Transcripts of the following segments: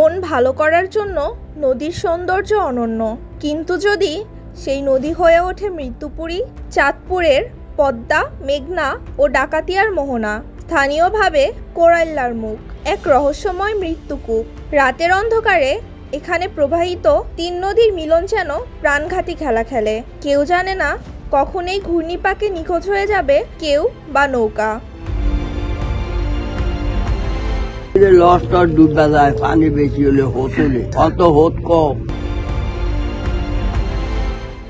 মন ভালো করার জন্য নদীর সৌন্দর্য অনন্য, কিন্তু যদি সেই নদী হয়ে ওঠে মৃত্যুপুরী, চাঁদপুরের পদ্মা, মেঘনা ও ডাকাতিয়ার মোহনা, স্থানীয়ভাবে কোরাইল্লার মুখ, এক রহস্যময় মৃত্যুকূপ। রাতের অন্ধকারে এখানে প্রবাহিত 3 নদীর মিলন যেন প্রাণঘাতী খেলা খেলে। কেউ জানে না কখন এই ঘূর্ণিপাকে নিখোঁজ হয়ে যাবে কেউ বা নৌকা। লসটা ডুবে যায়, পানি বেশি হলে হোতলে অত হোত কম।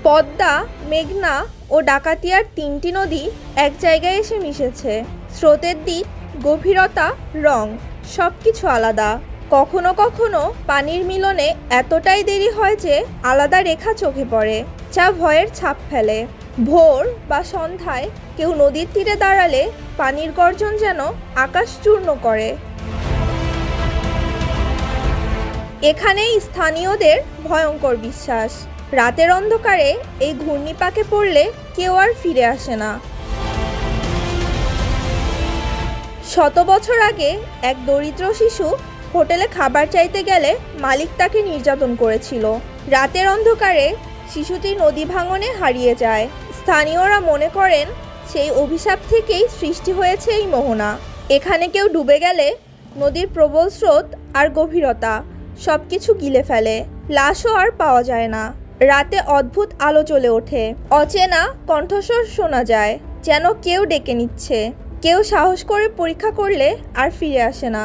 পদ্মা, মেঘনা ও ডাকাতিয়ার 3টি নদী এক জায়গায় এসে মিশেছে। স্রোতের দিক, গভীরতা, রং সবকিছু আলাদা। কখনো কখনো পানির মিলনে এতটাই দেরি হয় যে আলাদা রেখা চোখে পড়ে, যা ভয়ের ছাপ ফেলে। ভোর বা সন্ধ্যায় কেউ নদীর তীরে দাঁড়ালে পানির গর্জন যেন আকাশ চূর্ণ করে। এখানেই স্থানীয়দের ভয়ঙ্কর বিশ্বাস, রাতের অন্ধকারে এই ঘূর্ণিপাকে পড়লে কেউ আর ফিরে আসে না। শত বছর আগে এক দরিদ্র শিশু হোটেলে খাবার চাইতে গেলে মালিক তাকে নির্যাতন করেছিল। রাতের অন্ধকারে শিশুটি নদী ভাঙনে হারিয়ে যায়। স্থানীয়রা মনে করেন সেই অভিশাপ থেকেই সৃষ্টি হয়েছে এই মোহনা। এখানে কেউ ডুবে গেলে নদীর প্রবল স্রোত আর গভীরতা সবকিছু গিলে ফেলে, লাশও আর পাওয়া যায় না। রাতে অদ্ভুত আলো জ্বলে ওঠে, অচেনা কণ্ঠস্বর শোনা যায়, যেন কেউ ডেকে নিচ্ছে। কেউ সাহস করে পরীক্ষা করলে আর ফিরে আসে না।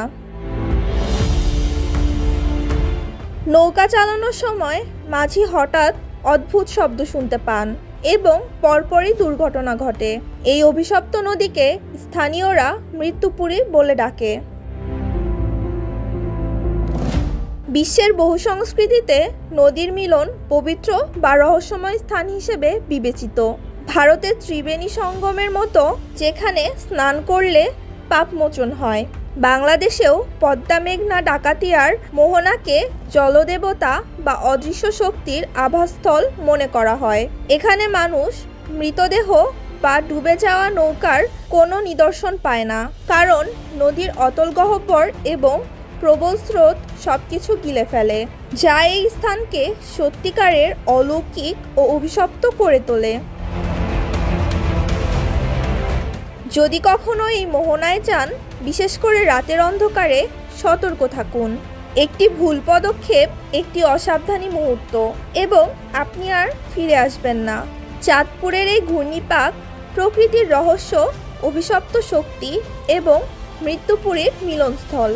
নৌকা চালানোর সময় মাঝি হঠাৎ অদ্ভুত শব্দ শুনতে পান এবং পরপরই দুর্ঘটনা ঘটে। এই অভিশপ্ত নদীকে স্থানীয়রা মৃত্যুপুরী বলে ডাকে। বিশ্বের বহু সংস্কৃতিতে নদীর মিলন পবিত্র বা রহস্যময় স্থান হিসেবে বিবেচিত। ভারতের ত্রিবেণী সঙ্গমের মতো, যেখানে স্নান করলে পাপমোচন হয়। বাংলাদেশেও পদ্মা, মেঘনা, ডাকাতিয়ার মোহনাকে জলদেবতা বা অদৃশ্য শক্তির আবাসস্থল মনে করা হয়। এখানে মানুষ, মৃতদেহ বা ডুবে যাওয়া নৌকার কোনো নিদর্শন পায় না, কারণ নদীর অতল গহ্বর এবং প্রবল স্রোত সবকিছু গিলে ফেলে, যা এই স্থানকে সত্যিকারের অলৌকিক ও অভিশপ্ত করে তোলে। যদি কখনো এই মোহনায় যান, বিশেষ করে রাতের অন্ধকারে, সতর্ক থাকুন। একটি ভুল পদক্ষেপ, একটি অসাবধানী মুহূর্ত এবং আপনি আর ফিরে আসবেন না। চাঁদপুরের এই ঘূর্ণিপাক প্রকৃতির রহস্য, অভিশপ্ত শক্তি এবং মৃত্যুপুরীর মিলনস্থল।